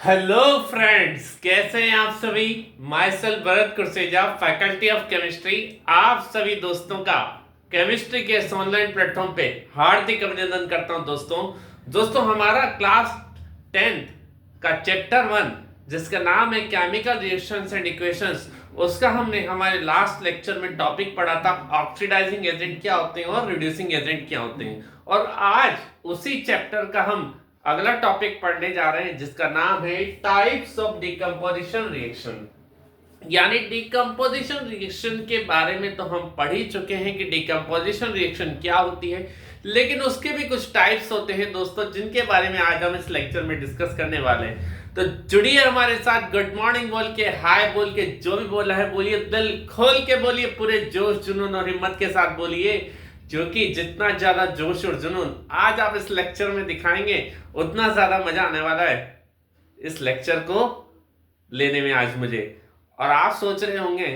Hello friends, कैसे हैं आप सभी। Myself Bharat Kurseja, faculty of chemistry. आप सभी दोस्तों का केमिस्ट्री के इस ऑनलाइन प्लेटफॉर्म पे हार्दिक अभिनंदन करता हूं। दोस्तों हमारा क्लास 10th का चैप्टर 1 जिसका नाम है केमिकल रिएक्शंस एंड इक्वेशंस, उसका हमने हमारे लास्ट लेक्चर में टॉपिक पढ़ा था ऑक्सीडाइजिंग एजेंट क्या होते हैं और रिड्यूसिंग एजेंट क्या होते हैं। और आज उसी चैप्टर का हम अगला टॉपिक पढ़ने जा रहे हैं जिसका नाम है टाइप्स ऑफ डिकम्पोजिशन रिएक्शन। यानी डिकम्पोजिशन रिएक्शन के बारे में तो हम पढ़ ही चुके हैं कि डिकम्पोजिशन रिएक्शन क्या होती है, लेकिन उसके भी कुछ टाइप्स होते हैं दोस्तों, जिनके बारे में आज हम इस लेक्चर में डिस्कस करने वाले हैं। तो जुड़िए हमारे साथ, गुड मॉर्निंग बोल के, हाय बोल के, जो भी बोला है बोलिए, दिल खोल के बोलिए, पूरे जोश जुनून और हिम्मत के साथ बोलिए, क्योंकि जितना ज्यादा जोश और जुनून आज आप इस लेक्चर में दिखाएंगे उतना ज्यादा मजा आने वाला है इस लेक्चर को लेने में आज मुझे। और आप सोच रहे होंगे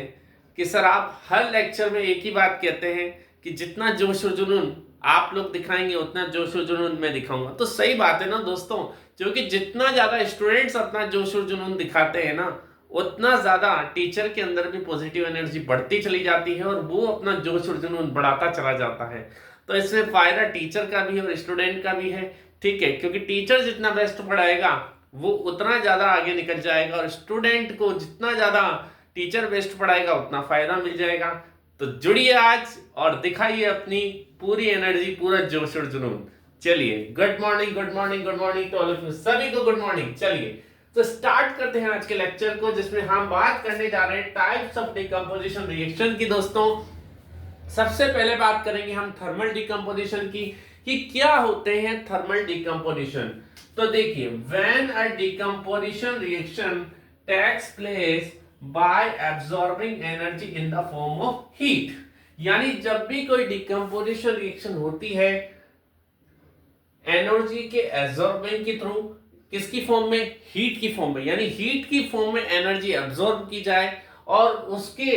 कि सर आप हर लेक्चर में एक ही बात कहते हैं कि जितना जोश और जुनून आप लोग दिखाएंगे उतना जोश और जुनून मैं दिखाऊंगा। तो सही बात है ना दोस्तों, क्योंकि जितना ज्यादा स्टूडेंट्स अपना जोश और जुनून दिखाते हैं ना, उतना ज्यादा टीचर के अंदर भी पॉजिटिव एनर्जी बढ़ती चली जाती है और वो अपना जोश और जुनून बढ़ाता चला जाता है। तो इसमें फायदा टीचर का भी है और स्टूडेंट का भी है, ठीक है, क्योंकि टीचर जितना बेस्ट पढ़ाएगा वो उतना ज्यादा आगे निकल जाएगा और स्टूडेंट को जितना ज्यादा टीचर बेस्ट पढ़ाएगा उतना फायदा मिल जाएगा। तो जुड़िए आज और दिखाइए अपनी पूरी एनर्जी, पूरा जोश और जुनून। चलिए, good morning good morning good morning to all of you, सभी को गुड मॉर्निंग। चलिए तो स्टार्ट करते हैं आज के लेक्चर को, जिसमें हम बात करने जा रहे हैं टाइप्स ऑफ डिकम्पोजिशन रिएक्शन की। दोस्तों सबसे पहले बात करेंगे हम थर्मल डिकम्पोजिशन की कि क्या होते हैं थर्मल डिकम्पोजिशन। तो देखिए, when a decomposition reaction takes place by absorbing energy in the form of heat, यानी जब भी कोई डिकम्पोजिशन रिएक्शन होती है एनर्जी के एब्जॉर्बिंग के थ्रू, किसकी फॉर्म में, हीट की फॉर्म में, यानी हीट की फॉर्म में एनर्जी एब्जॉर्ब की जाए और उसके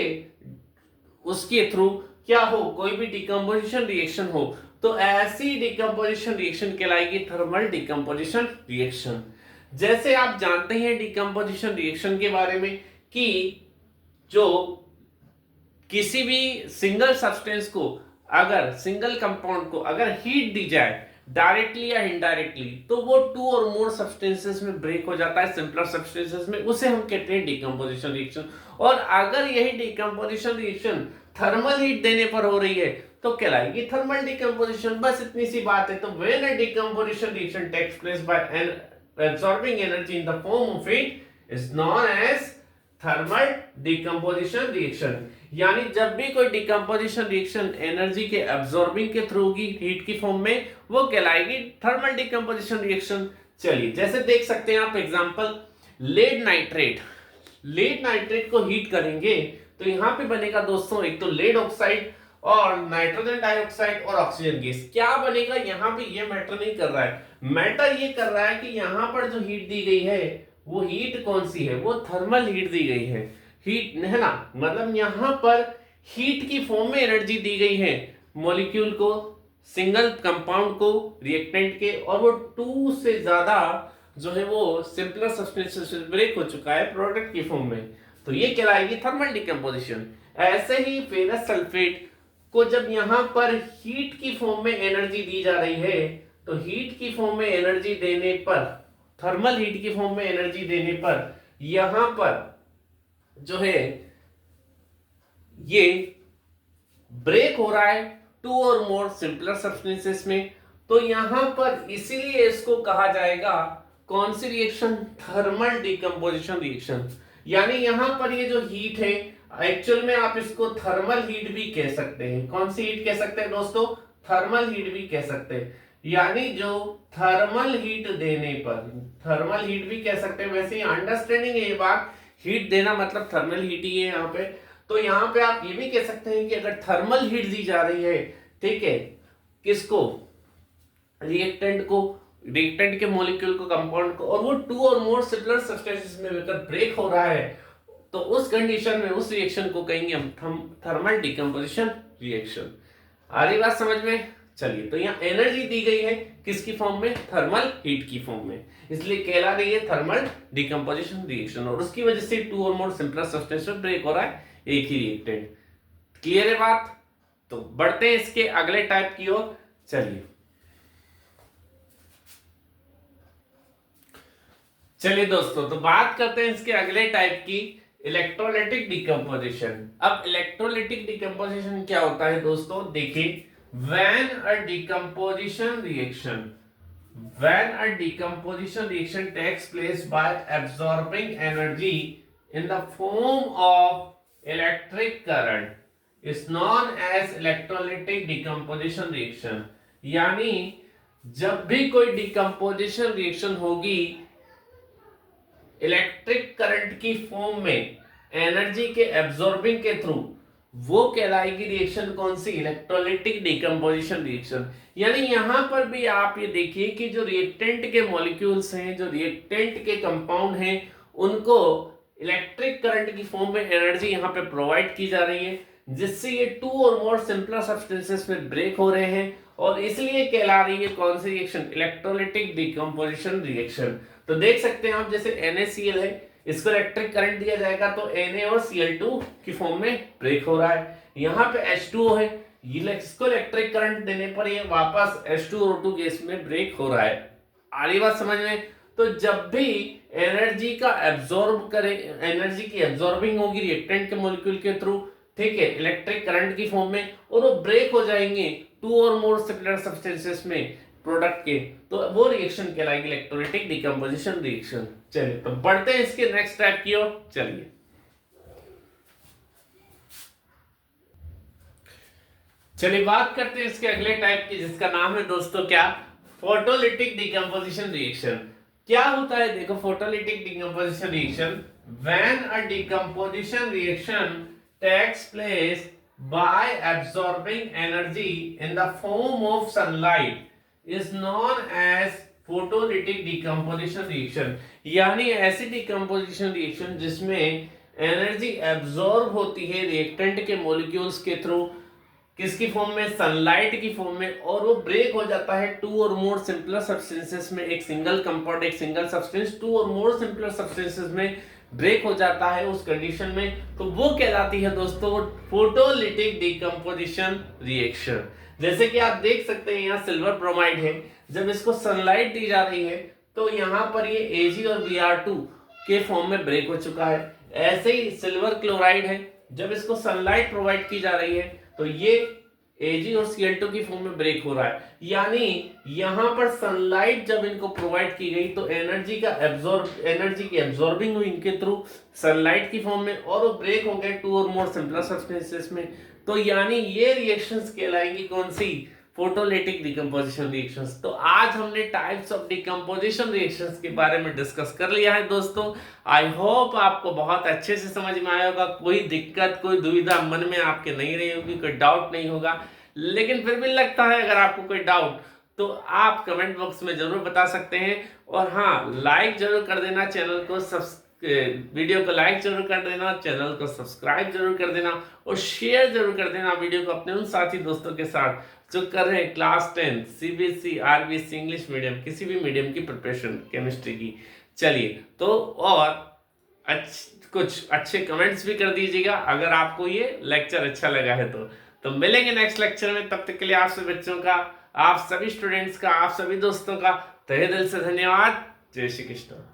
उसके थ्रू क्या हो, कोई भी डिकम्पोजिशन रिएक्शन हो, तो ऐसी डिकम्पोजिशन रिएक्शन कहलाएगी थर्मल डिकम्पोजिशन रिएक्शन। जैसे आप जानते हैं डिकम्पोजिशन रिएक्शन के बारे में कि जो किसी भी सिंगल सब्सटेंस को, अगर सिंगल कंपाउंड को अगर हीट दी जाए डायरेक्टली या इनडायरेक्टली, तो वो टू और मोर सब्सटेंसेस में ब्रेक हो जाता है, सिंपलर सब्सटेंसेस में, उसे हम कहते हैं डिकम्पोजिशन रिएक्शन। और अगर यही डिकम्पोजिशन रिएक्शन थर्मल हीट देने पर हो रही है तो कहलाएगी थर्मल डिकम्पोजिशन। बस इतनी सी बात है। तो when a decomposition reaction takes place by absorbing energy in the form of heat is known as thermal decomposition reaction. यानी जब भी कोई डिकम्पोजिशन रिएक्शन एनर्जी के एब्जॉर्बिंग के थ्रू होगी हीट की फॉर्म में, वो कहलाएगी थर्मल डिकम्पोजिशन रिएक्शन। चलिए, जैसे देख सकते हैं आप example, lead nitrate, lead nitrate को हीट करेंगे तो यहां पे बनेगा दोस्तों एक तो लेड ऑक्साइड और नाइट्रोजन डाइऑक्साइड और ऑक्सीजन गैस। क्या बनेगा, यहां पे ये मैटर नहीं कर रहा है, मैटर ये कर रहा है कि यहां पर जो हीट दी गई है वो हीट कौन सी है, वो थर्मल हीट दी गई है, हीट है ना, मतलब यहां पर हीट की फॉर्म में एनर्जी दी गई है मॉलिक्यूल को, सिंगल कंपाउंड को, रिएक्टेंट के, और वो टू से ज्यादा जो है वो सिंपलर सब्सटेंसेस से ब्रेक हो चुका है प्रोडक्ट की फॉर्म में, तो ये कहलाएगी थर्मल डिकम्पोजिशन। ऐसे ही फेरस सल्फेट को जब यहां पर हीट की फॉर्म में एनर्जी दी जा रही है, तो हीट की फॉर्म में एनर्जी देने पर, थर्मल हीट की फॉर्म में एनर्जी देने पर यहां पर जो है ये ब्रेक हो रहा है टू और मोर सिंपलर सब्सटेंसेस में, तो यहां पर इसीलिए इसको कहा जाएगा कौन सी रिएक्शन, थर्मल डिकम्पोजिशन रिएक्शन। यानी यहां पर ये जो हीट है एक्चुअल में आप इसको थर्मल हीट भी कह सकते हैं। कौन सी हीट कह सकते हैं दोस्तों, थर्मल हीट भी कह सकते हैं। यानी जो थर्मल हीट देने पर, थर्मल हीट भी कह सकते हैं, वैसे ही अंडरस्टैंडिंग है ये बात, हीट देना मतलब थर्मल हीट ही है यहाँ पे। तो यहाँ पे आप ये भी कह सकते हैं कि अगर थर्मल हीट दी जा रही है, ठीक है, किसको, रिएक्टेंट को, रिएक्टेंट के मॉलिक्यूल को, कंपाउंड को, और वो टू और मोर सिमिलर सब्सटेंसेस में मिलकर ब्रेक हो रहा है, तो उस कंडीशन में उस रिएक्शन को कहेंगे हम थर्मल डिकम्पोजिशन रिएक्शन। आ रही बात समझ में। चलिए, तो यहाँ एनर्जी दी गई है किसकी फॉर्म में, थर्मल हीट की फॉर्म में, इसलिए कहला रही है थर्मल डिकम्पोजिशन रिएक्शन, और उसकी वजह से टू और मोर सिंपलर सब्सटेंस में ब्रेक हो रहा है एक ही रिएक्टेंट। क्लियर है बात? तो बढ़ते हैं इसके अगले टाइप की ओर। चलिए दोस्तों, तो बात करते हैं इसके अगले टाइप की, इलेक्ट्रोलाइटिक डिकम्पोजिशन। अब इलेक्ट्रोलाइटिक डिकम्पोजिशन क्या होता है दोस्तों, देखिए, when a decomposition reaction takes place by absorbing energy in the form of electric current is known as electrolytic decomposition reaction। यानी जब भी कोई डिकम्पोजिशन रिएक्शन होगी इलेक्ट्रिक करंट की फॉर्म में एनर्जी के एब्जॉर्बिंग के थ्रू, वो कहलाएगी रिएक्शन कौन सी, इलेक्ट्रोलाइटिक डिकम्पोजिशन रिएक्शन। यानी यहां पर भी आप ये देखिए कि जो रिएक्टेंट के मॉलिक्यूल्स हैं, जो रिएक्टेंट के कंपाउंड हैं, उनको इलेक्ट्रिक करंट की फॉर्म में एनर्जी यहां पे प्रोवाइड की जा रही है, जिससे ये टू और मोर सिंपलर सब्सटेंसेस में ब्रेक हो रहे हैं, और इसलिए कहला रही है कौन सी रिएक्शन, इलेक्ट्रोलाइटिक डिकम्पोजिशन रिएक्शन। तो देख सकते हैं आप, जैसे NaCl है, इसको इलेक्ट्रिक करंट दिया जाएगा तो Na और Cl2 की फॉर्म में ब्रेक हो रहा है। यहाँ पे H2O है, इसको इलेक्ट्रिक करंट देने पर ये वापस H2 और O2 गैस में ब्रेक हो रहा है। आ रही बात समझ में? तो जब भी एनर्जी का एब्जॉर्ब करे, एनर्जी की एब्जॉर्बिंग होगी रिएक्टेंट के मॉलिक्यूल के थ्रू, ठीक है, इलेक्ट्रिक करंट की फॉर्म में, और वो ब्रेक हो जाएंगे टू और मोर सिमिलर सब्सटेंसेस में प्रोडक्ट के, तो वो रिएक्शन कहलाएगी इलेक्ट्रोलाइटिक डिकम्पोजिशन रिएक्शन। चलिए, तो बढ़ते हैं इसके नेक्स्ट टाइप की ओर। चलिए बात करते हैं इसके अगले टाइप की, जिसका नाम है दोस्तों क्या, फोटोलिटिक डिकम्पोजिशन रिएक्शन। क्या होता है देखो, photolytic decomposition reaction, when a decomposition reaction takes place by absorbing energy in the form of sunlight is known as photolytic decomposition reaction। यानी ऐसी डिकम्पोजिशन रिएक्शन जिसमें एनर्जी एब्जॉर्ब होती है रिएक्टेंट के मॉलिक्यूल्स के थ्रू, किसकी फॉर्म में, sunlight की फॉर्म में, और वो ब्रेक हो जाता है टू और मोर सिंपलर सब्सटेंसेस में, एक सिंगल कंपाउंड एक सिंगल सब्सटेंस टू और मोर सिंपलर सब्सटेंसेस में ब्रेक हो जाता है उस कंडीशन में, तो वो कहलाती है दोस्तों फोटोलिटिक डिकम्पोजिशन रिएक्शन। जैसे कि आप देख सकते हैं यहाँ सिल्वर ब्रोमाइड है, जब इसको सनलाइट दी जा रही है तो यहाँ पर ये Ag और Br2 के फॉर्म में ब्रेक हो चुका है। ऐसे ही सिल्वर क्लोराइड है, जब इसको सनलाइट प्रोवाइड की जा रही है तो ये Ag और Cl2 की फॉर्म में ब्रेक हो रहा है। यानी यहां पर सनलाइट जब इनको प्रोवाइड की गई तो एनर्जी की एब्जॉर्बिंग हुई इनके थ्रू सनलाइट की फॉर्म में, और वो ब्रेक हो गए टू और मोर सिंपलर सब्सटेंसेस में। तो यानी ये रिएक्शंस कहलाएंगी कौन सी, फोटोलिटिक डिकम्पोजिशन रिएक्शंस। तो आज हमने टाइप्स ऑफ डिकम्पोजिशन रिएक्शंस के बारे में डिस्कस कर लिया है दोस्तों। आई होप आपको बहुत अच्छे से समझ में आया होगा, कोई दिक्कत कोई दुविधा मन में आपके नहीं रही होगी, कोई डाउट नहीं होगा। लेकिन फिर भी लगता है अगर आपको कोई डाउट तो आप कमेंट बॉक्स में जरूर बता सकते हैं, और हाँ, लाइक जरूर कर देना, चैनल को वीडियो को लाइक जरूर कर देना, चैनल को सब्सक्राइब जरूर कर देना, और शेयर जरूर कर देना वीडियो को अपने उन साथी दोस्तों के साथ जो कर रहे हैं class 10 CBSE RBSE English medium, किसी भी मीडियम की प्रिपरेशन केमिस्ट्री की। चलिए, तो और कुछ अच्छे कमेंट्स भी कर दीजिएगा अगर आपको ये लेक्चर अच्छा लगा है तो मिलेंगे नेक्स्ट लेक्चर में। तब तक के लिए आप सभी बच्चों का, आप सभी स्टूडेंट्स का, आप सभी दोस्तों का तहे दिल से धन्यवाद। जय श्री कृष्ण।